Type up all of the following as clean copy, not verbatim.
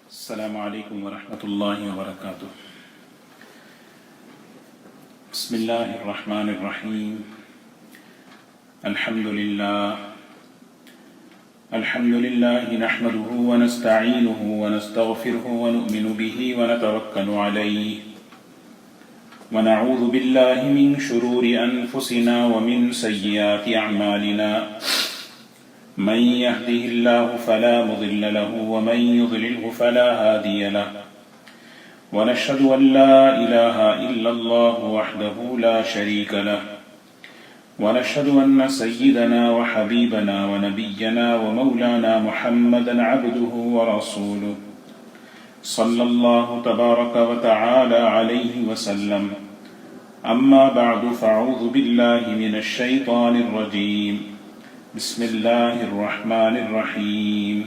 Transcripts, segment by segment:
السلام عليكم ورحمة الله وبركاته. بسم الله الرحمن الرحيم. الحمد لله نحمده ونستعينه ونستغفره ونؤمن به ونتوكل عليه ونعوذ بالله من شرور أنفسنا ومن سيئات أعمالنا. من يهده الله فلا مضل له ومن يضلله فلا هادي له ونشهد أن لا إله إلا الله وحده لا شريك له ونشهد أن سيدنا وحبيبنا ونبينا ومولانا محمدا عبده ورسوله صلى الله تبارك وتعالى عليه وسلم. أما بعد فأعوذ بالله من الشيطان الرجيم. بسم الله الرحمن الرحيم.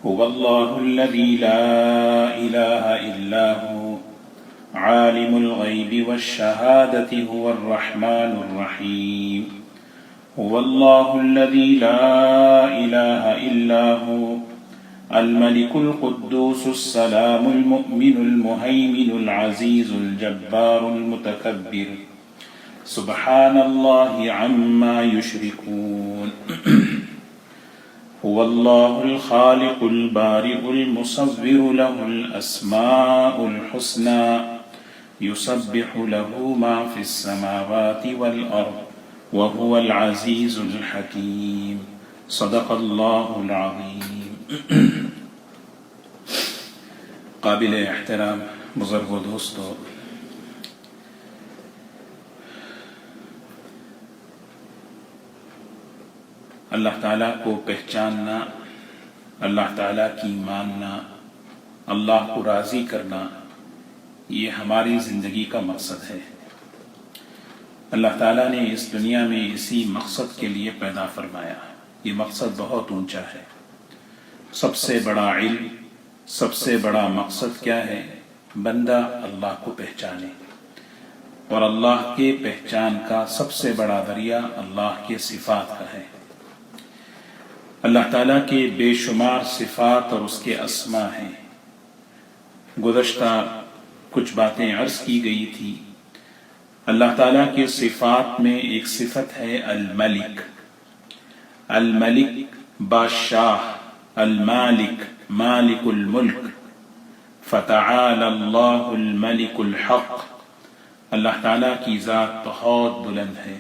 هو الله الذي لا إله إلا هو عالم الغيب والشهادة هو الرحمن الرحيم. هو الله الذي لا إله إلا هو الملك القدوس السلام المؤمن المهيمن العزيز الجبار المتكبر سبحان الله عما يشركون. هو الله الخالق البارئ المصور له الأسماء الحسنى يسبح له ما في السماوات والأرض وهو العزيز الحكيم. صدق الله العظيم. قابل احترام بزرگ و دوستو، اللہ تعالیٰ کو پہچاننا، اللہ تعالیٰ کی ماننا، اللہ کو راضی کرنا، یہ ہماری زندگی کا مقصد ہے. اللہ تعالیٰ نے اس دنیا میں اسی مقصد کے لیے پیدا فرمایا. یہ مقصد بہت اونچا ہے. سب سے بڑا علم، سب سے بڑا مقصد کیا ہے؟ بندہ اللہ کو پہچانے، اور اللہ کے پہچان کا سب سے بڑا ذریعہ اللہ کے صفات کا ہے. اللہ تعالیٰ کے بے شمار صفات اور اس کے اسماء ہیں. گزشتہ کچھ باتیں عرض کی گئی تھی. اللہ تعالیٰ کے صفات میں ایک صفت ہے الملک. الملک بادشاہ، المالک مالک الملک. فتعال اللہ الملک الحق. اللہ تعالیٰ کی ذات بہت بلند ہے.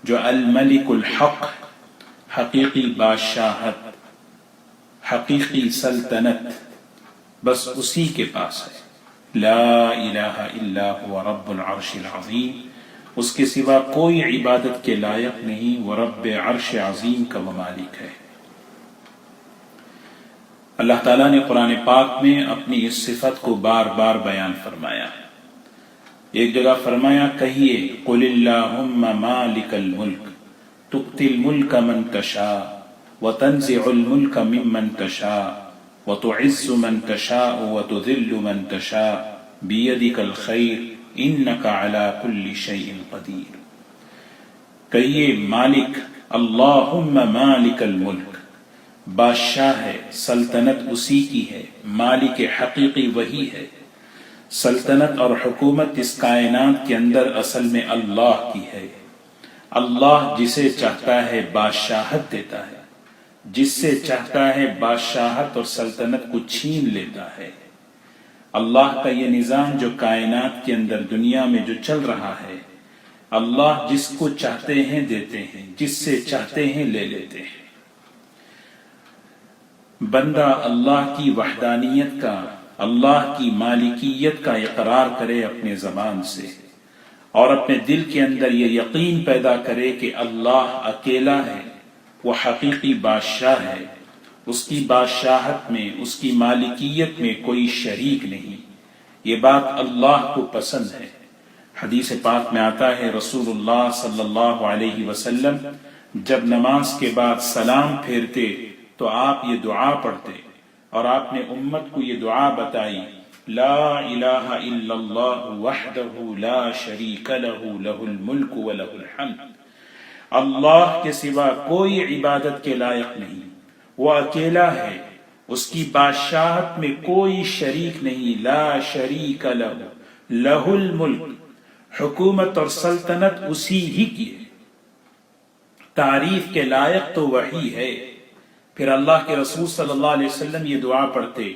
جو الملک الحق، حقیقی بادشاہت، حقیقی سلطنت بس اسی کے پاس ہے. لا الہ الا هو رب العرش العظیم. اس کے سوا کوئی عبادت کے لائق نہیں. وہ رب عرش عظیم کا مالک ہے. اللہ تعالیٰ نے قرآن پاک میں اپنی اس صفت کو بار بار بیان فرمایا. ایک جگہ فرمایا، کہیے قل اللہم مالک الملک تؤتی الملک من تشاء وتنزع الملک ممن تشاء وتعز من تشاء وتذل من تشاء بیدک الخیر انک علی کل شیء قدیر. کہیے مالک، اللہم مالک الملک، بادشاہ ہے، سلطنت اسی کی ہے، مالک حقیقی وہی ہے. سلطنت اور حکومت اس کائنات کے اندر اصل میں اللہ کی ہے. اللہ جسے چاہتا ہے بادشاہت دیتا ہے، جس سے چاہتا ہے بادشاہت اور سلطنت کو چھین لیتا ہے. اللہ کا یہ نظام جو کائنات کے اندر دنیا میں جو چل رہا ہے، اللہ جس کو چاہتے ہیں دیتے ہیں، جس سے چاہتے ہیں لے لیتے ہیں. بندہ اللہ کی وحدانیت کا، اللہ کی مالکیت کا اقرار کرے اپنے زبان سے، اور اپنے دل کے اندر یہ یقین پیدا کرے کہ اللہ اکیلا ہے، وہ حقیقی بادشاہ ہے. اس کی بادشاہت میں، اس کی مالکیت میں کوئی شریک نہیں. یہ بات اللہ کو پسند ہے. حدیث پاک میں آتا ہے، رسول اللہ صلی اللہ علیہ وسلم جب نماز کے بعد سلام پھیرتے تو آپ یہ دعا پڑھتے، اور آپ نے امت کو یہ دعا بتائی، لا الہ الا اللہ وحدہ لا شریک لہ لہ الملک ولہ الحمد. اللہ کے سوا کوئی عبادت کے لائق نہیں، وہ اکیلا ہے، اس کی بادشاہت میں کوئی شریک نہیں، لا شریک لہ، لہ الملک، حکومت اور سلطنت اسی ہی کی ہے، تعریف کے لائق تو وہی ہے۔ پھر اللہ کے رسول صلی اللہ علیہ وسلم یہ دعا پڑھتے،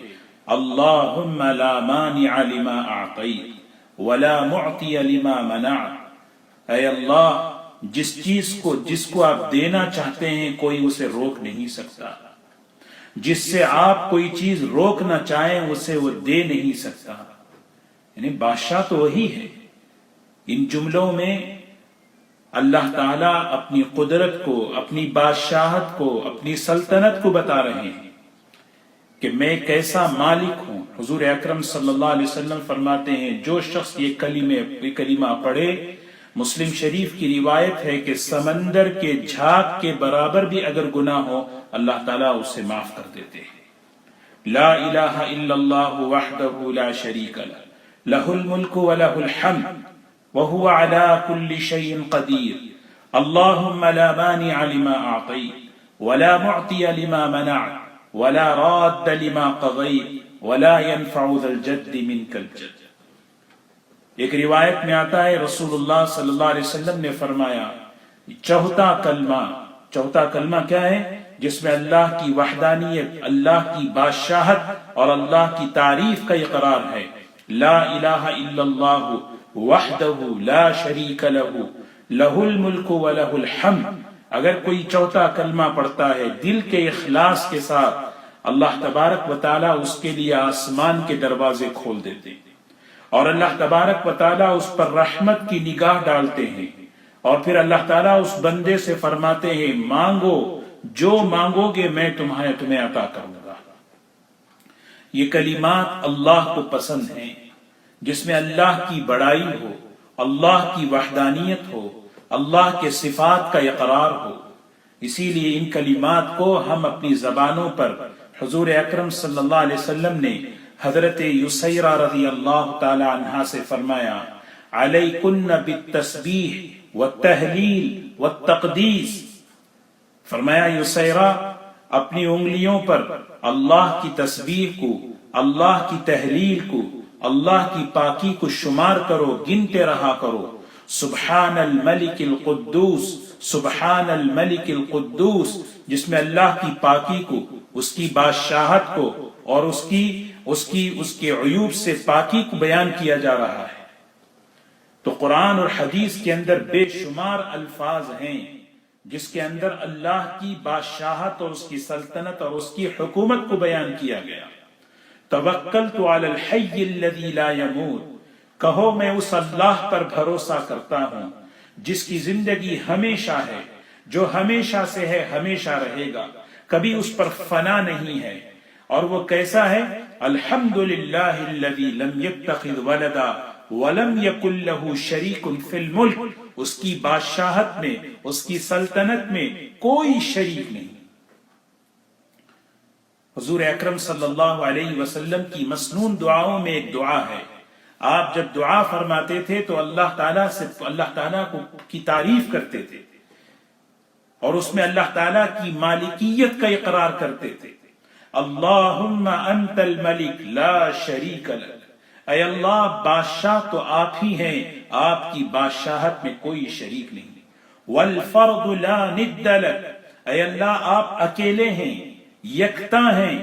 اللہم لا مانع لما اعطیت ولا معطی لما منعت، اے اللہ جس کو آپ دینا چاہتے ہیں کوئی اسے روک نہیں سکتا، جس سے آپ کوئی چیز روکنا چاہیں اسے وہ دے نہیں سکتا، یعنی بادشاہ تو وہی ہے۔ ان جملوں میں اللہ تعالیٰ اپنی قدرت کو، اپنی بادشاہت کو، اپنی سلطنت کو بتا رہے ہیں کہ میں کیسا مالک ہوں۔ حضور اکرم صلی اللہ علیہ وسلم فرماتے ہیں جو شخص یہ کلمہ پڑھے، مسلم شریف کی روایت ہے کہ سمندر کے جھاگ کے برابر بھی اگر گناہ ہو اللہ تعالیٰ اسے معاف کر دیتے ہیں۔ لا الہ الا اللہ وحدہ لا شریک لہ، لہ الملک ولہ الحمد وهو على كل شيء قدير، اللهم لا مانع لما أعطيت ولا معطي لما منعت ولا راد لما قضيت ولا ينفع ذا الجد منك الجد۔ ایک روایت میں آتا ہے رسول اللہ صلی اللہ علیہ وسلم نے فرمایا چوتھا کلمہ کیا ہے؟ جس میں اللہ کی وحدانیت، اللہ کی بادشاہت اور اللہ کی تعریف کا اقرار ہے، لا الہ الا اللہ وحدہ لا شریک لہ، لہ الملک ولہ الحمد۔ اگر کوئی چوتھا کلمہ پڑھتا ہے دل کے اخلاص کے ساتھ، اللہ تبارک و تعالیٰ اس کے لیے آسمان کے دروازے کھول دیتے ہیں اور اللہ تبارک و تعالیٰ اس پر رحمت کی نگاہ ڈالتے ہیں، اور پھر اللہ تعالیٰ اس بندے سے فرماتے ہیں مانگو، جو مانگو گے میں تمہیں عطا کروں گا۔ یہ کلمات اللہ کو پسند ہیں، جس میں اللہ کی بڑائی ہو، اللہ کی وحدانیت ہو، اللہ کے صفات کا اقرار ہو۔ اسی لیے ان کلمات کو ہم اپنی زبانوں پر، حضور اکرم صلی اللہ علیہ وسلم نے حضرت یسیرہ رضی اللہ تعالی عنہا سے فرمایا علیکن بالتسبیح والتہلیل والتقدیس، فرمایا یسیرہ اپنی انگلیوں پر اللہ کی تسبیح کو، اللہ کی تہلیل کو، اللہ کی پاکی کو شمار کرو، گنتے رہا کرو۔ سبحان الملک القدوس، سبحان الملک القدوس، جس میں اللہ کی پاکی کو، اس کی بادشاہت کو اور اس کے عیوب سے پاکی کو بیان کیا جا رہا ہے۔ تو قرآن اور حدیث کے اندر بے شمار الفاظ ہیں جس کے اندر اللہ کی بادشاہت اور اس کی سلطنت اور اس کی حکومت کو بیان کیا گیا۔ توکلت علی الحی الذی لا یموت، کہو میں اس اللہ پر بھروسہ کرتا ہوں جس کی زندگی ہمیشہ ہے، جو ہمیشہ سے ہے، ہمیشہ رہے گا، کبھی اس پر فنا نہیں ہے۔ اور وہ کیسا ہے؟ الحمدللہ الذی لم یتخذ ولدا ولم یکن لہ شریک فی الملک، اس کی بادشاہت میں، اس کی سلطنت میں کوئی شریک نہیں۔ حضور اکرم صلی اللہ علیہ وسلم کی مسنون دعاؤں میں ایک دعا ہے، آپ جب دعا فرماتے تھے تو اللہ تعالیٰ کی تعریف کرتے تھے اور اس میں اللہ تعالیٰ کی مالکیت کا اقرار کرتے تھے۔ اللہم انت الملک لا شریک لک، اے اللہ بادشاہ تو آپ ہی ہیں، آپ کی بادشاہت میں کوئی شریک نہیں۔ والفرد لا ند لک، اے اللہ آپ اکیلے ہیں، یکتا ہیں،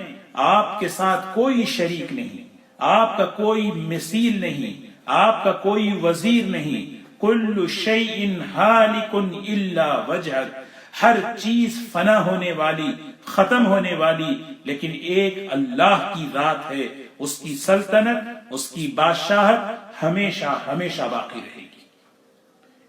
آپ کے ساتھ کوئی شریک نہیں، آپ کا کوئی مثیل نہیں، آپ کا کوئی وزیر نہیں۔ کل شیء ہالک الا وجہک، ہر چیز فنا ہونے والی، ختم ہونے والی، لیکن ایک اللہ کی ذات ہے، اس کی سلطنت، اس کی بادشاہت ہمیشہ ہمیشہ باقی رہے گی۔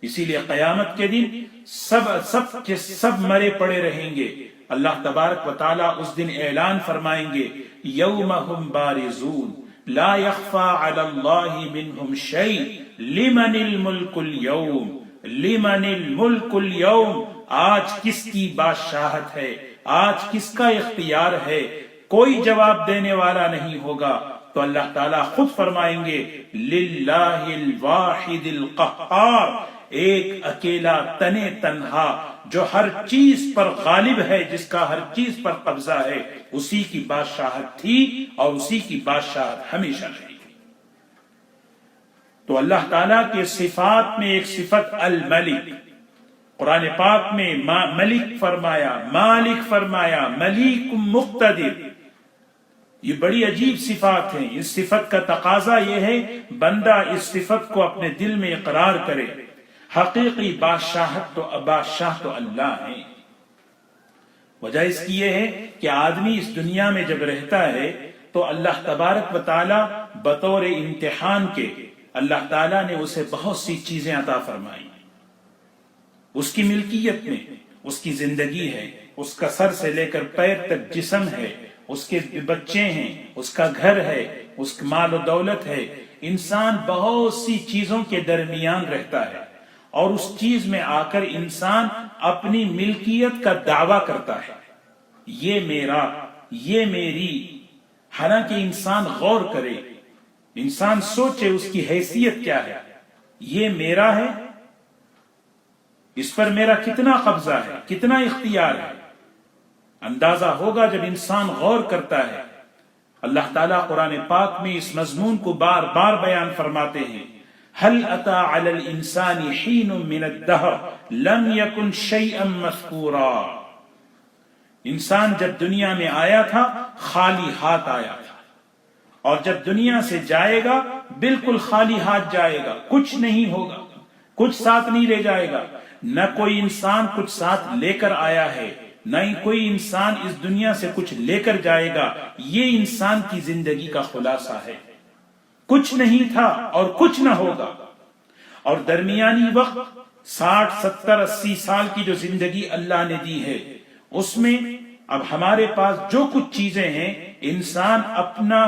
اسی لیے قیامت کے دن سب مرے پڑے رہیں گے۔ اللہ تبارک و تعالیٰ اس دن اعلان فرمائیں گے یوم ہم بارزون لا یخفی علی اللہ منہم شیء لمن الملک اليوم، لمن الملک اليوم، آج کس کی بادشاہت ہے، آج کس کا اختیار ہے، کوئی جواب دینے والا نہیں ہوگا۔ تو اللہ تعالیٰ خود فرمائیں گے للہ الواحد القہار، ایک اکیلا تنے تنہا جو ہر چیز پر غالب ہے، جس کا ہر چیز پر قبضہ ہے، اسی کی بادشاہت تھی اور اسی کی بادشاہت ہمیشہ رہے گی۔ تو اللہ تعالیٰ کے صفات میں ایک صفت الملک، قرآن پاک میں ملک فرمایا، مالک فرمایا، ملیک مقتدر، یہ بڑی عجیب صفات ہیں۔ اس صفت کا تقاضا یہ ہے بندہ اس صفت کو اپنے دل میں اقرار کرے۔ حقیقی بادشاہ تو اللہ ہے۔ وجہ اس کی یہ ہے کہ آدمی اس دنیا میں جب رہتا ہے تو اللہ تبارک و تعالی بطور امتحان کے اللہ تعالیٰ نے اسے بہت سی چیزیں عطا فرمائی۔ اس کی ملکیت میں اس کی زندگی ہے، اس کا سر سے لے کر پیر تک جسم ہے، اس کے بچے ہیں، اس کا گھر ہے، اس کا مال و دولت ہے۔ انسان بہت سی چیزوں کے درمیان رہتا ہے اور اس چیز میں آ کر انسان اپنی ملکیت کا دعویٰ کرتا ہے، یہ میرا، یہ میری۔ حالانکہ انسان غور کرے، انسان سوچے اس کی حیثیت کیا ہے، یہ میرا ہے، اس پر میرا کتنا قبضہ ہے، کتنا اختیار ہے۔ اندازہ ہوگا جب انسان غور کرتا ہے۔ اللہ تعالیٰ قرآن پاک میں اس مضمون کو بار بار بیان فرماتے ہیں، هل اتى على الانسان حين من الدهر لم يكن شيئا مذكورا۔ انسان جب دنیا میں آیا تھا خالی ہاتھ آیا تھا، اور جب دنیا سے جائے گا بالکل خالی ہاتھ جائے گا، کچھ نہیں ہوگا، کچھ ساتھ نہیں لے جائے گا۔ نہ کوئی انسان کچھ ساتھ لے کر آیا ہے، نہ ہی کوئی انسان اس دنیا سے کچھ لے کر جائے گا۔ یہ انسان کی زندگی کا خلاصہ ہے، کچھ نہیں تھا اور کچھ نہ ہوگا۔ اور درمیانی وقت 60 70 80 سال کی جو زندگی اللہ نے دی ہے، اس میں اب ہمارے پاس جو کچھ چیزیں ہیں، انسان اپنا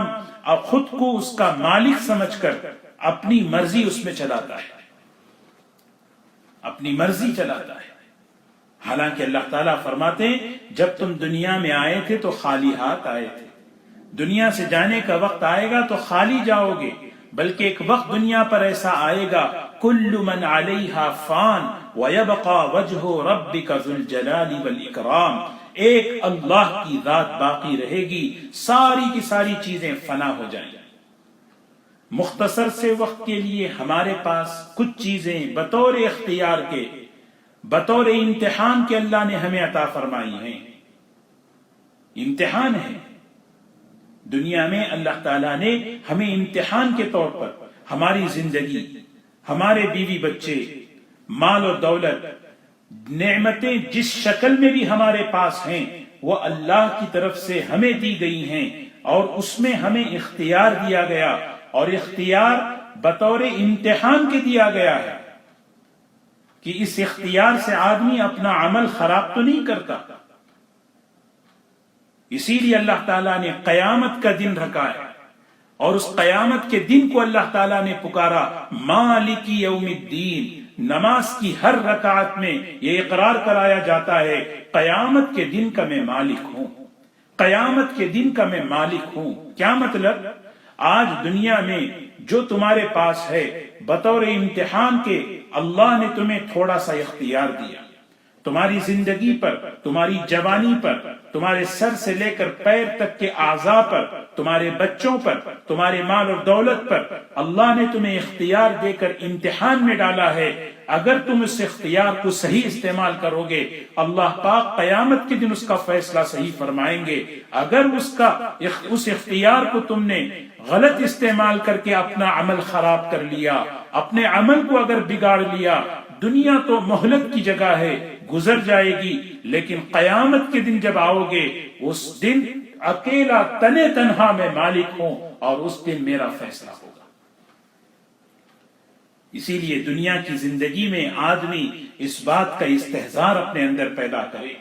خود کو اس کا مالک سمجھ کر اپنی مرضی اس میں چلاتا ہے، اپنی مرضی چلاتا ہے۔ حالانکہ اللہ تعالیٰ فرماتے ہیں جب تم دنیا میں آئے تھے تو خالی ہاتھ آئے تھے، دنیا سے جانے کا وقت آئے گا تو خالی جاؤ گے، بلکہ ایک وقت دنیا پر ایسا آئے گا کل من علیہا فان ویبقى وجہ ربک ذو الجلال والاکرام، ایک اللہ کی ذات باقی رہے گی، ساری کی ساری چیزیں فنا ہو جائیں گی۔ مختصر سے وقت کے لیے ہمارے پاس کچھ چیزیں بطور اختیار کے، بطور امتحان کے اللہ نے ہمیں عطا فرمائی ہیں۔ امتحان ہے دنیا میں، اللہ تعالیٰ نے ہمیں امتحان کے طور پر ہماری زندگی، ہمارے بیوی بچے، مال و دولت، نعمتیں جس شکل میں بھی ہمارے پاس ہیں وہ اللہ کی طرف سے ہمیں دی گئی ہیں، اور اس میں ہمیں اختیار دیا گیا، اور اختیار بطور امتحان کے دیا گیا ہے کہ اس اختیار سے آدمی اپنا عمل خراب تو نہیں کرتا۔ اسی لیے اللہ تعالیٰ نے قیامت کا دن رکھا ہے، اور اس قیامت کے دن کو اللہ تعالیٰ نے پکارا مالک یوم الدین۔ نماز کی ہر رکعت میں یہ اقرار کرایا جاتا ہے قیامت کے دن کا میں مالک ہوں، قیامت کے دن کا میں مالک ہوں۔ کیا مطلب؟ آج دنیا میں جو تمہارے پاس ہے بطور امتحان کے اللہ نے تمہیں تھوڑا سا اختیار دیا، تمہاری زندگی پر، تمہاری جوانی پر، تمہارے سر سے لے کر پیر تک کے اعضاء پر، تمہارے بچوں پر، تمہارے مال اور دولت پر اللہ نے تمہیں اختیار دے کر امتحان میں ڈالا ہے۔ اگر تم اس اختیار کو صحیح استعمال کرو گے، اللہ پاک قیامت کے دن اس کا فیصلہ صحیح فرمائیں گے۔ اگر اس اختیار کو تم نے غلط استعمال کر کے اپنا عمل خراب کر لیا، اپنے عمل کو اگر بگاڑ لیا، دنیا تو مہلت کی جگہ ہے، گزر جائے گی، لیکن قیامت کے دن جب آؤ گے، اس دن اکیلا تنے تنہا میں مالک ہوں، اور اس دن میرا فیصلہ ہوگا۔ اسی لیے دنیا کی زندگی میں آدمی اس بات کا استحضار اپنے اندر پیدا کرے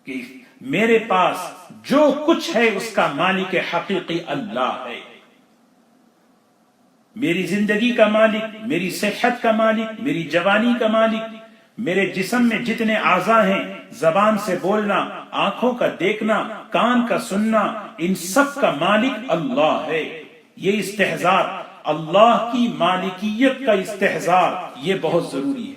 کہ میرے پاس جو کچھ ہے اس کا مالک حقیقی اللہ ہے۔ میری زندگی کا مالک، میری صحت کا مالک، میری جوانی کا مالک، میرے جسم میں جتنے اعضاء ہیں، زبان سے بولنا، آنکھوں کا دیکھنا، کان کا سننا، ان سب کا مالک اللہ ہے۔ یہ استحضار، اللہ کی مالکیت کا استحضار، یہ بہت ضروری ہے۔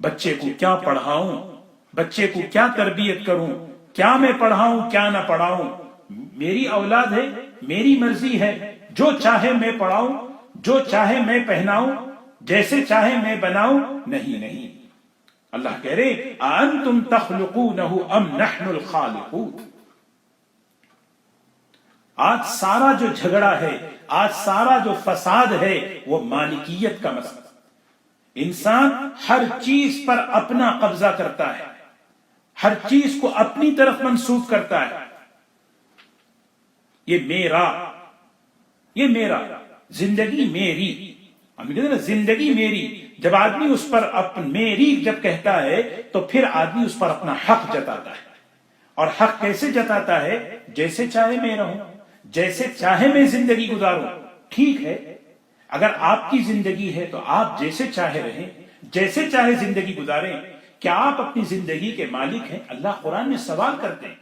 بچے کو کیا پڑھاؤں، بچے کو کیا تربیت کروں، کیا میں پڑھاؤں کیا نہ پڑھاؤں، میری اولاد ہے، میری مرضی ہے، جو چاہے میں پڑھاؤں، جو چاہے میں پہناؤں، جیسے چاہے میں بناؤں، نہیں۔ اللہ کہہ رہے اَأَنْتُمْ تَخْلُقُونَهُ أَمْ نَحْنُ الْخَالِقُونَ۔ آج سارا جو جھگڑا ہے، آج سارا جو فساد ہے، وہ مالکیت کا مسئلہ۔ انسان ہر چیز پر اپنا قبضہ کرتا ہے، ہر چیز کو اپنی طرف منسوب کرتا ہے۔ یہ میرا، زندگی میری، ہم کہتے ہیں نا زندگی میری۔ جب آدمی اس پر میری جب کہتا ہے تو پھر آدمی اس پر اپنا حق جتاتا ہے۔ اور حق کیسے جتاتا ہے؟ جیسے چاہے میں رہوں، جیسے چاہے میں زندگی گزاروں۔ ٹھیک ہے، اگر آپ کی زندگی ہے تو آپ جیسے چاہے رہیں، جیسے چاہے زندگی گزاریں۔ کیا آپ اپنی زندگی کے مالک ہیں؟ اللہ قرآن میں سوال کرتے ہیں،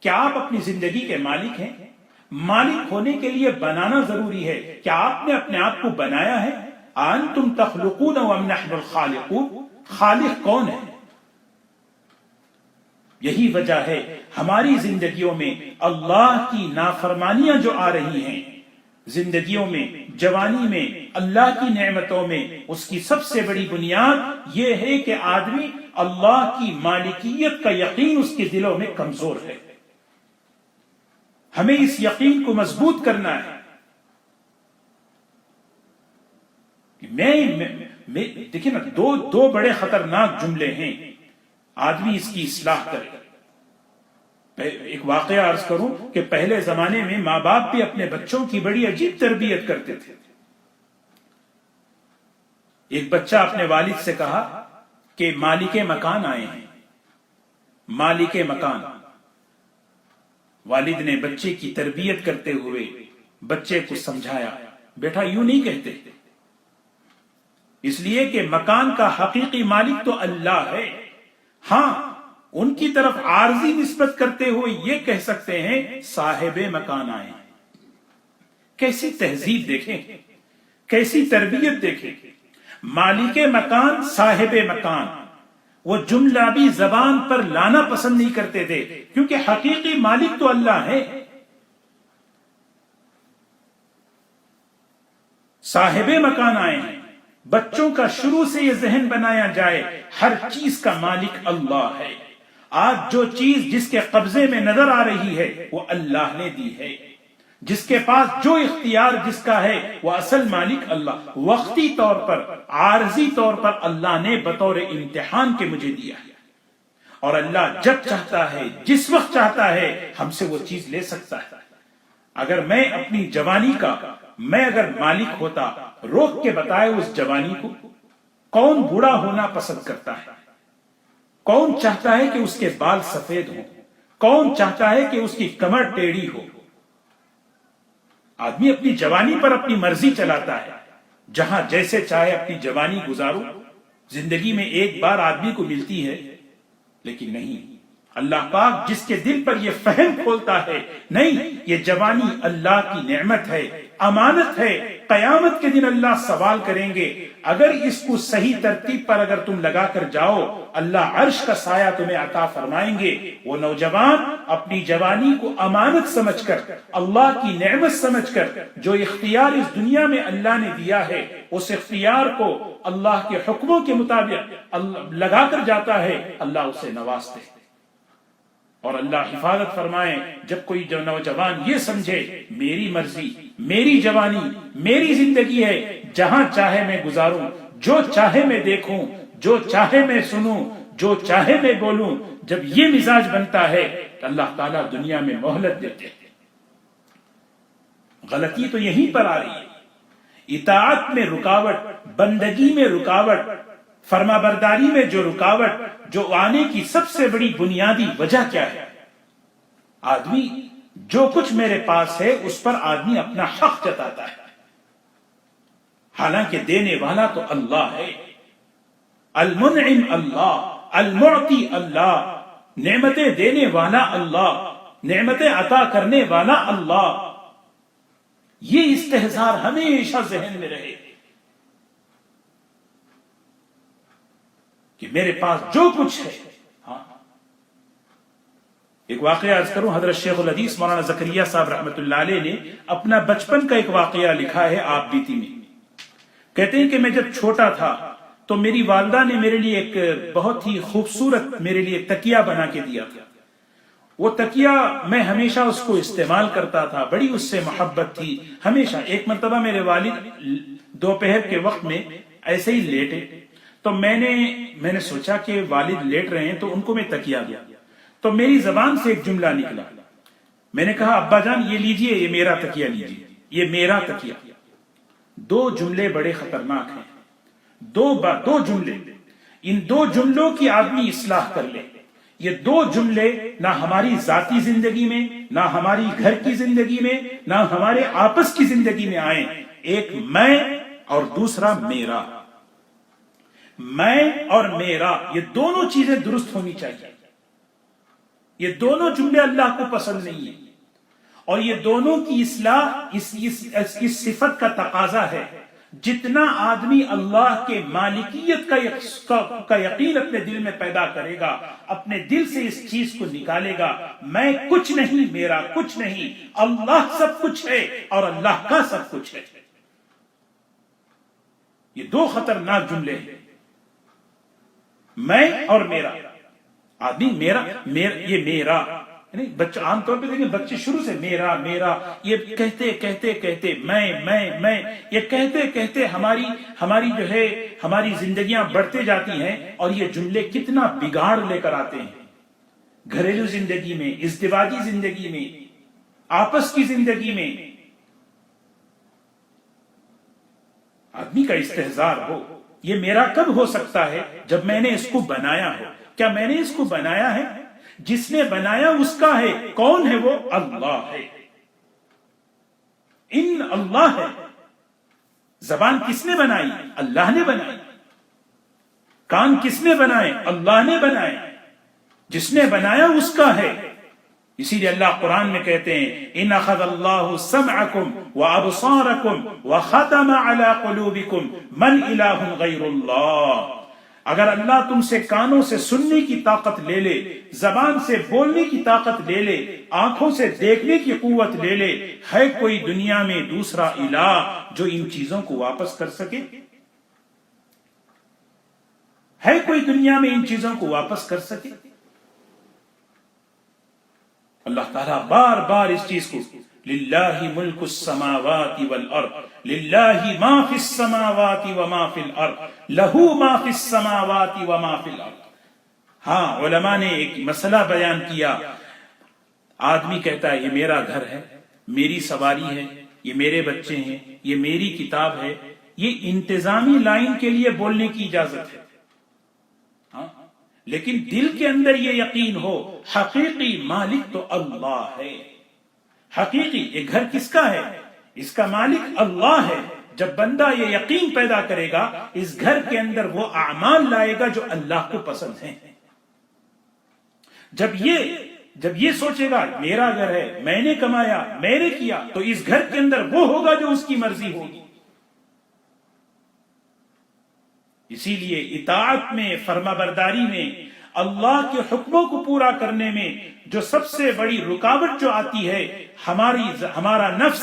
کیا آپ اپنی زندگی کے مالک ہیں؟ مالک ہونے کے لیے بنانا ضروری ہے۔ کیا آپ نے اپنے آپ کو بنایا ہے؟ أَأَنْتُمْ تَخْلُقُونَهُ أَمْ نَحْنُ الْخَالِقُونَ۔ خالق کون ہے؟ یہی وجہ ہے ہماری زندگیوں میں اللہ کی نافرمانیاں جو آ رہی ہیں، زندگیوں میں، جوانی میں، اللہ کی نعمتوں میں، اس کی سب سے بڑی بنیاد یہ ہے کہ آدمی اللہ کی مالکیت کا یقین اس کے دلوں میں کمزور ہے۔ ہمیں اس یقین کو مضبوط کرنا ہے۔ دیکھیں نا، دو بڑے خطرناک جملے ہیں، آدمی اس کی اصلاح کرے۔ ایک واقعہ عرض کروں کہ پہلے زمانے میں ماں باپ بھی اپنے بچوں کی بڑی عجیب تربیت کرتے تھے۔ ایک بچہ اپنے والد سے کہا کہ مالک مکان آئے ہیں، مالک مکان۔ والد نے بچے کی تربیت کرتے ہوئے بچے کو سمجھایا، بیٹا یوں نہیں کہتے، اس لیے کہ مکان کا حقیقی مالک تو اللہ ہے۔ ہاں، ان کی طرف عارضی نسبت کرتے ہوئے یہ کہہ سکتے ہیں صاحب مکان آئے ہیں۔ کیسی تہذیب دیکھیں، کیسی تربیت دیکھیں۔ مالک مکان، صاحب مکان، وہ جملہ بھی زبان پر لانا پسند نہیں کرتے تھے، کیونکہ حقیقی مالک تو اللہ ہے۔ صاحب مکان آئے ہیں، بچوں کا شروع سے یہ ذہن بنایا جائے ہر چیز کا مالک اللہ ہے۔ آج جو چیز جس کے قبضے میں نظر آ رہی ہے وہ اللہ نے دی ہے، جس کے پاس جو اختیار جس کا ہے وہ اصل مالک اللہ، وقتی طور پر، عارضی طور پر اللہ نے بطور امتحان کے مجھے دیا ہے، اور اللہ جب چاہتا ہے، جس وقت چاہتا ہے، ہم سے وہ چیز لے سکتا ہے۔ اگر میں اپنی جوانی کا میں اگر مالک ہوتا، روک کے بتائے اس جوانی کو، کون بوڑھا ہونا پسند کرتا ہے؟ کون چاہتا ہے کہ اس کے بال سفید ہوں؟ کون چاہتا ہے کہ اس کی کمر ٹیڑھی ہو؟ آدمی اپنی جوانی پر اپنی مرضی چلاتا ہے، جہاں جیسے چاہے اپنی جوانی گزارو۔ زندگی میں ایک بار آدمی کو ملتی ہے، لیکن نہیں، اللہ پاک جس کے دل پر یہ فہم کھولتا ہے، نہیں، یہ جوانی اللہ کی نعمت ہے، امانت ہے، قیامت کے دن اللہ سوال کریں گے۔ اگر اس کو صحیح ترتیب پر اگر تم لگا کر جاؤ، اللہ عرش کا سایہ تمہیں عطا فرمائیں گے۔ وہ نوجوان اپنی جوانی کو امانت سمجھ کر، اللہ کی نعمت سمجھ کر، جو اختیار اس دنیا میں اللہ نے دیا ہے، اس اختیار کو اللہ کے حکموں کے مطابق لگا کر جاتا ہے، اللہ اسے نوازتے ہیں۔ اور اللہ حفاظت فرمائے، جب کوئی جو نوجوان یہ سمجھے میری مرضی، میری جوانی، میری زندگی ہے، جہاں چاہے میں گزاروں، جو چاہے میں دیکھوں، جو چاہے میں سنوں، جو چاہے میں بولوں، جب یہ مزاج بنتا ہے تو اللہ تعالیٰ دنیا میں مہلت دیتے ہیں۔ غلطی تو یہیں پر آ رہی ہے، اطاعت میں رکاوٹ، بندگی میں رکاوٹ، فرما برداری میں جو رکاوٹ، جو آنے کی سب سے بڑی بنیادی وجہ کیا ہے؟ آدمی جو کچھ میرے پاس ہے اس پر آدمی اپنا حق جتاتا ہے، حالانکہ دینے والا تو اللہ ہے، المنعم اللہ، المعطی اللہ، نعمتیں دینے والا اللہ، نعمتیں عطا کرنے والا اللہ۔ یہ استحضار ہمیشہ ذہن میں رہے کہ میرے پاس جو کچھ ہے. ہاں ایک واقعہ عرض کروں، حضرت شیخ الحدیث مولانا زکریا صاحب رحمۃ اللہ علیہ نے اپنا بچپن کا ایک واقعہ لکھا ہے آپ بیتی میں. کہتے ہیں کہ میں جب چھوٹا تھا تو میری والدہ نے میرے لیے ایک بہت ہی خوبصورت میرے لیے تکیہ بنا کے دیا تھا. وہ تکیہ میں ہمیشہ اس کو استعمال کرتا تھا، بڑی اس سے محبت تھی ہمیشہ. ایک مرتبہ میرے والد دوپہر کے وقت میں ایسے ہی لیٹے تو میں نے سوچا کہ والد لیٹ رہے ہیں تو ان کو میں تکیہ دیا. تو میری زبان سے ایک جملہ نکلا. میں نے کہا ابا جان یہ لیجئے، یہ میرا تکیہ لیجئے، یہ میرا تکیہ. دو جملے بڑے خطرناک ہیں، دو جملے. ان دو جملوں کی آدمی اصلاح کر لے. یہ دو جملے نہ ہماری ذاتی زندگی میں، نہ ہماری گھر کی زندگی میں، نہ ہمارے آپس کی زندگی میں آئیں. ایک میں اور دوسرا میرا. میں اور میرا، یہ دونوں چیزیں درست ہونی چاہیے. یہ دونوں جملے اللہ کو پسند نہیں ہیں، اور یہ دونوں کی اصلاح اس صفت کا تقاضا ہے. جتنا آدمی اللہ کے مالکیت کا یقین اپنے دل میں پیدا کرے گا، اپنے دل سے اس چیز کو نکالے گا، میں کچھ نہیں، میرا کچھ نہیں، اللہ سب کچھ ہے اور اللہ کا سب کچھ ہے. یہ دو خطرناک جملے ہیں، میں اور میرا. آدمی یہ میرا، بچہ عام طور پہ دیکھیں بچے شروع سے میرا میرا یہ کہتے کہتے کہتے میں یہ کہتے کہتے ہماری جو ہے ہماری زندگیاں بڑھتے جاتی ہیں. اور یہ جملے کتنا بگاڑ لے کر آتے ہیں گھریلو زندگی میں، ازدواجی زندگی میں، آپس کی زندگی میں. آدمی کا استحضار ہو. یہ میرا کب ہو سکتا ہے؟ جب میں نے اس کو بنایا ہو. کیا میں نے اس کو بنایا ہے؟ جس نے بنایا اس کا ہے. کون ہے وہ؟ اللہ ہے. ان اللہ ہے. زبان کس نے بنائی؟ اللہ نے بنائی. کان کس نے بنائے؟ اللہ نے بنائے. جس نے بنایا اس کا ہے. اسی لیے اللہ قرآن میں کہتے ہیں ان اخذ اللہ سمعکم وابصارکم وختم علی قلوبکم من الہ غیر اللہ. اگر اللہ تم سے کانوں سے سننے کی طاقت لے لے، زبان سے بولنے کی طاقت لے لے، آنکھوں سے دیکھنے کی قوت لے لے، ہے کوئی دنیا میں دوسرا الہ جو ان چیزوں کو واپس کر سکے؟ ہے کوئی دنیا میں ان چیزوں کو واپس کر سکے؟ اللہ تعالیٰ بار بار اس چیز کو للہ ملک السماوات والارض للہ ما فی السماوات وما فی الارض لہو ما فی السماوات وما فی الارض. ہاں علماء نے ایک مسئلہ بیان کیا. آدمی کہتا ہے یہ میرا گھر ہے، میری سواری ہے، یہ میرے بچے ہیں، یہ میری کتاب ہے. یہ انتظامی لائن کے لیے بولنے کی اجازت ہے، لیکن دل کے اندر یہ یقین ہو حقیقی مالک تو اللہ ہے. حقیقی یہ گھر کس کا ہے؟ اس کا مالک اللہ ہے. جب بندہ یہ یقین پیدا کرے گا، اس گھر کے اندر وہ اعمال لائے گا جو اللہ کو پسند ہیں. جب یہ سوچے گا میرا گھر ہے، میں نے کمایا، میں نے کیا، تو اس گھر کے اندر وہ ہوگا جو اس کی مرضی ہوگی. اسی لیے اطاعت میں، فرما برداری میں، اللہ کے حکموں کو پورا کرنے میں جو سب سے بڑی رکاوٹ جو آتی ہے، ہمارا نفس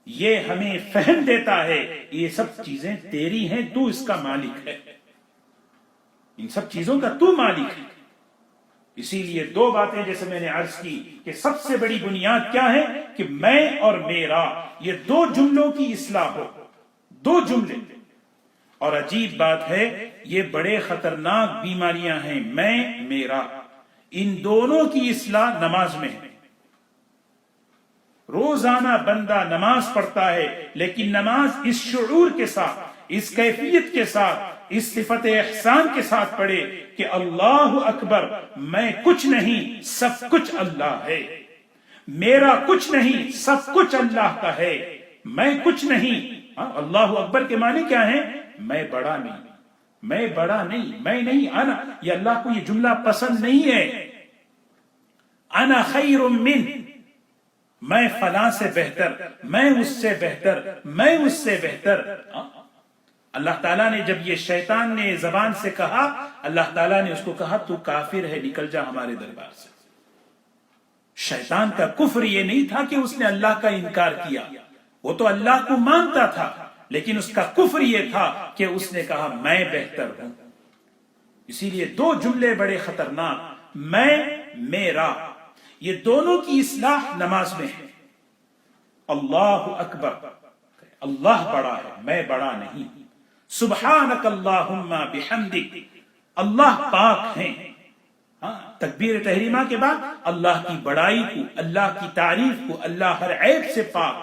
یہ ہمیں فہم دیتا ہے یہ سب چیزیں تیری ہیں، تو اس کا مالک ہے، ان سب چیزوں کا تو مالک ہے. اسی لیے دو باتیں جیسے میں نے عرض کی کہ سب سے بڑی بنیاد کیا ہے کہ میں اور میرا، یہ دو جملوں کی اصلاح ہو. دو جملے. اور عجیب بات ہے یہ بڑے خطرناک بیماریاں ہیں، میں میرا. ان دونوں کی اصلاح نماز میں ہے. روزانہ بندہ نماز پڑھتا ہے، لیکن نماز اس شعور کے ساتھ، اس کیفیت کے ساتھ، اس صفت احسان کے ساتھ پڑھے کہ اللہ اکبر، میں کچھ نہیں، سب کچھ اللہ ہے. میرا کچھ نہیں، سب کچھ اللہ کا ہے. میں کچھ نہیں. اللہ اکبر کے معنی کیا ہیں؟ میں بڑا نہیں، میں بڑا نہیں، میں نہیں. انا، یہ اللہ کو یہ جملہ پسند نہیں ہے. انا خیر من، میں فلاں سے بہتر، میں اس سے بہتر، میں اس سے بہتر. اللہ تعالیٰ نے جب یہ شیطان نے زبان سے کہا، اللہ تعالیٰ نے اس کو کہا تو کافر ہے، نکل جا ہمارے دربار سے۔ شیطان کا کفر یہ نہیں تھا کہ اس نے اللہ کا انکار کیا، وہ تو اللہ کو مانتا تھا، لیکن اس کا کفر یہ تھا کہ اس نے کہا میں بہتر ہوں۔ اسی لیے دو جملے بڑے خطرناک، میں، میرا، یہ دونوں کی اصلاح نماز میں ہے۔ اللہ اکبر، اللہ بڑا ہے، میں بڑا نہیں۔ سبحانک اللہم بحمدک، اللہ پاک ہیں۔ تکبیر تحریمہ کے بعد اللہ کی بڑائی کو، اللہ کی تعریف کو، اللہ ہر عیب سے پاک،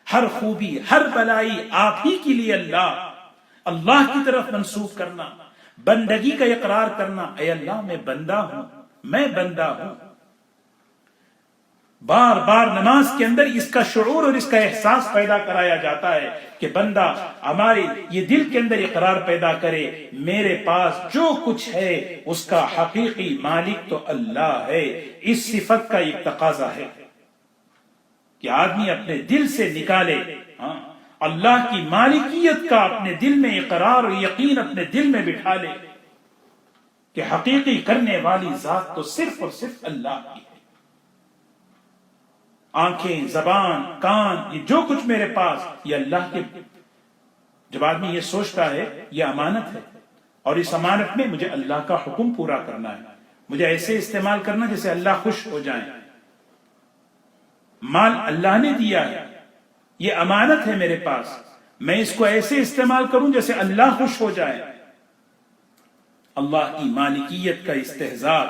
ہر خوبی، ہر بلائی آپ ہی کے لیے اللہ کی طرف منسوب کرنا، بندگی کا اقرار کرنا، اے اللہ میں بندہ ہوں، میں بندہ ہوں۔ بار بار نماز کے اندر اس کا شعور اور اس کا احساس پیدا کرایا جاتا ہے کہ بندہ ہمارے یہ دل کے اندر اقرار پیدا کرے، میرے پاس جو کچھ ہے اس کا حقیقی مالک تو اللہ ہے۔ اس صفت کا ایک تقاضا ہے کہ آدمی اپنے دل سے نکالے، اللہ کی مالکیت کا اپنے دل میں اقرار اور یقین اپنے دل میں بٹھا لے کہ حقیقی کرنے والی ذات تو صرف اور صرف اللہ کی ہے۔ آنکھیں، زبان، کان، یہ جو کچھ میرے پاس یہ اللہ کے۔ جب آدمی یہ سوچتا ہے یہ امانت ہے اور اس امانت میں مجھے اللہ کا حکم پورا کرنا ہے، مجھے ایسے استعمال کرنا جیسے اللہ خوش ہو جائیں۔ مال اللہ نے دیا ہے، یہ امانت ہے میرے پاس، میں اس کو ایسے استعمال کروں جیسے اللہ خوش ہو جائے۔ اللہ کی مالکیت کا استحضار،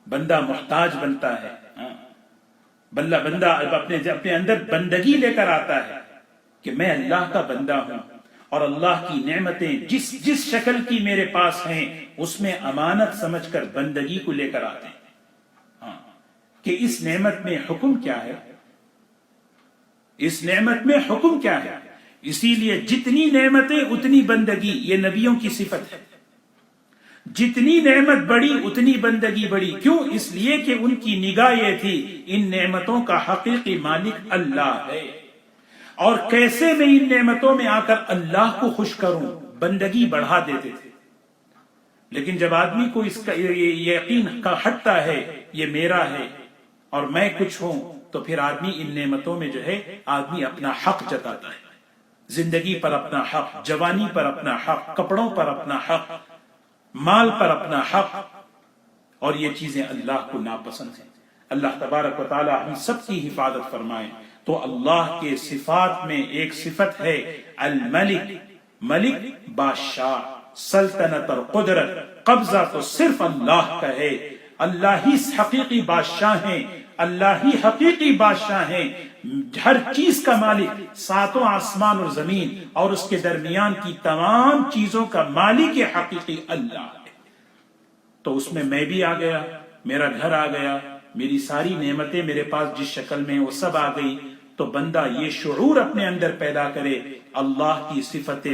بندہ محتاج بنتا ہے، بندہ اپنے اندر بندگی لے کر آتا ہے کہ میں اللہ کا بندہ ہوں، اور اللہ کی نعمتیں جس شکل کی میرے پاس ہیں اس میں امانت سمجھ کر بندگی کو لے کر آتے ہیں کہ اس نعمت میں حکم کیا ہے، اس نعمت میں حکم کیا ہے۔ اسی لیے جتنی نعمتیں اتنی بندگی، یہ نبیوں کی صفت ہے۔ جتنی نعمت بڑی اتنی بندگی بڑی، کیوں؟ اس لیے کہ ان کی نگاہ یہ تھی ان نعمتوں کا حقیقی مالک اللہ ہے، اور کیسے میں ان نعمتوں میں آ کر اللہ کو خوش کروں، بندگی بڑھا دیتے تھے۔ لیکن جب آدمی کو اس کا یقین کا ہٹتا ہے یہ میرا ہے اور میں کچھ ہوں، تو پھر آدمی ان نعمتوں میں جو ہے آدمی اپنا حق جتاتا ہے، زندگی پر اپنا حق، جوانی پر اپنا حق، کپڑوں پر اپنا حق، مال پر اپنا حق، اور یہ چیزیں اللہ کو ناپسند ہیں۔ اللہ تبارک و تعالی ہم سب کی حفاظت فرمائے۔ تو اللہ کے صفات میں ایک صفت ہے الملک، ملک بادشاہ، سلطنت اور قدرت، قبضہ تو صرف اللہ کا ہے۔ اللہ ہی حقیقی بادشاہ ہیں، اللہ ہی حقیقی بادشاہ ہیں، ہر چیز کا مالک، ساتوں آسمان اور زمین اور اس کے درمیان کی تمام چیزوں کا مالک حقیقی اللہ ہے۔ تو اس میں بھی آ گیا، میرا گھر آ گیا، میری ساری نعمتیں میرے پاس جس شکل میں وہ سب آ گئی۔ تو بندہ یہ شعور اپنے اندر پیدا کرے، اللہ کی صفت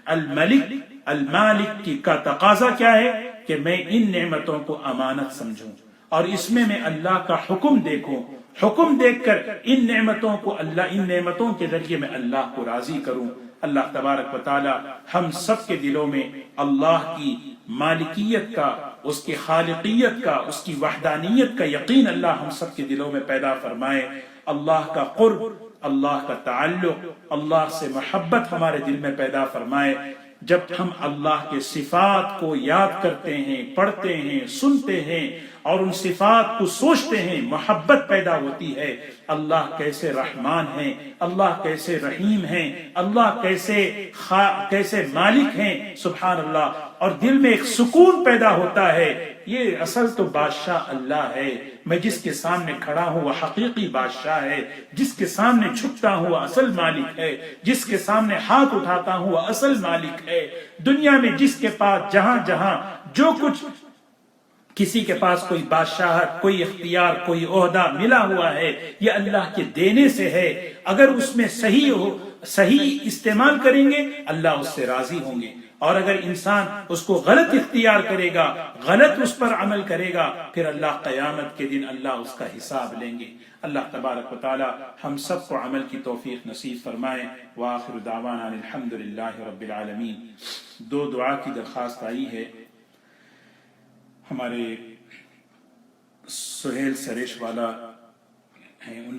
الملک المالک کی کا تقاضا کیا ہے کہ میں ان نعمتوں کو امانت سمجھوں، اور اس میں اللہ کا حکم دیکھوں، حکم دیکھ کر ان نعمتوں کو ان نعمتوں کے ذریعے میں اللہ کو راضی کروں۔ اللہ تبارک و تعالی ہم سب کے دلوں میں اللہ کی مالکیت کا، اس کی خالقیت کا، اس کی وحدانیت کا یقین اللہ ہم سب کے دلوں میں پیدا فرمائے۔ اللہ کا قرب، اللہ کا تعلق، اللہ سے محبت ہمارے دل میں پیدا فرمائے۔ جب ہم اللہ کے صفات کو یاد کرتے ہیں، پڑھتے ہیں، سنتے ہیں اور ان صفات کو سوچتے ہیں، محبت پیدا ہوتی ہے۔ اللہ کیسے رحمان ہیں، اللہ کیسے رحیم ہیں، اللہ کیسے مالک ہیں، سبحان اللہ، اور دل میں ایک سکون پیدا ہوتا ہے۔ یہ اصل تو بادشاہ اللہ ہے، میں جس کے سامنے کھڑا ہوں وہ حقیقی بادشاہ ہے، جس کے سامنے جھکتا ہوں وہ اصل مالک ہے، جس کے سامنے ہاتھ اٹھاتا ہوں وہ اصل مالک ہے۔ دنیا میں جس کے پاس جہاں جہاں جو کچھ کسی کے پاس کوئی بادشاہت، کوئی اختیار، کوئی عہدہ ملا ہوا ہے، یہ اللہ کے دینے سے ہے۔ اگر اس میں صحیح استعمال کریں گے اللہ اس سے راضی ہوں گے، اور اگر انسان اس کو غلط اختیار کرے گا، غلط اس پر عمل کرے گا، پھر اللہ قیامت کے دن اللہ اس کا حساب لیں گے۔ اللہ تبارک و تعالی ہم سب کو عمل کی توفیق نصیب فرمائے۔ وآخر دعوانا الحمد للہ رب العالمین۔ دو دعا کی درخواست آئی ہے، ہمارے سہیل سریش والا ہیں،